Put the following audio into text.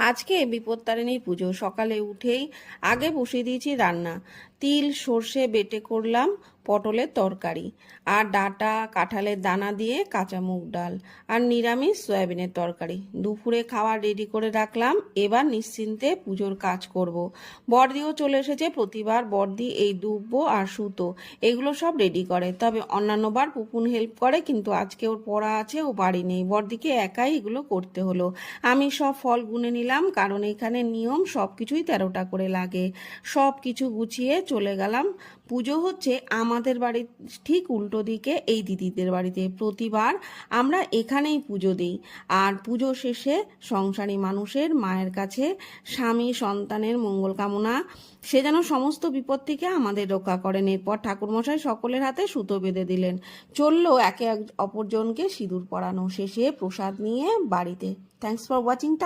আজকে বিপত্তারিণীর পুজো। সকালে উঠেই আগে বসিয়ে দিয়েছি রান্না। তিল সর্ষে বেটে করলাম পটলের তরকারি, আর ডাঁটা কাঁঠালের দানা দিয়ে কাঁচা মুগ ডাল, আর নিরামিষ সয়াবিনের তরকারি। দুপুরে খাবার রেডি করে রাখলাম, এবার নিশ্চিন্তে পুজোর কাজ করব। বড়দিও চলে এসেছে। প্রতিবার বড়দি এই দুব্বো আর সুতো এগুলো সব রেডি করে, তবে অন্যান্যবার পুপুন হেল্প করে, কিন্তু আজকে ওর পড়া আছে, ও বাড়ি নেই। বড়দিকে একাই এগুলো করতে হলো। আমি সব ফল গুনে নিলাম, কারণ এখানে নিয়ম সব কিছুই 13টা করে লাগে। সব কিছু গুছিয়ে চলে গেলাম। পুজো হচ্ছে আমাদের বাড়ির ঠিক উল্টো দিকে, এই দিদিদের বাড়িতে। প্রতিবার আমরা এখানেই পুজো দিই। আর পুজো শেষে সংসারী মানুষের মায়ের কাছে স্বামী সন্তানের মঙ্গল কামনা, সে যেন সমস্ত বিপদ থেকে আমাদের রক্ষা করেন। এরপর ঠাকুরমশাই সকলের হাতে সুতো বেঁধে দিলেন। চললো একে অপরজনকে সিঁদুর পরানো। শেষে প্রসাদ নিয়ে বাড়িতে। Thanks for watching.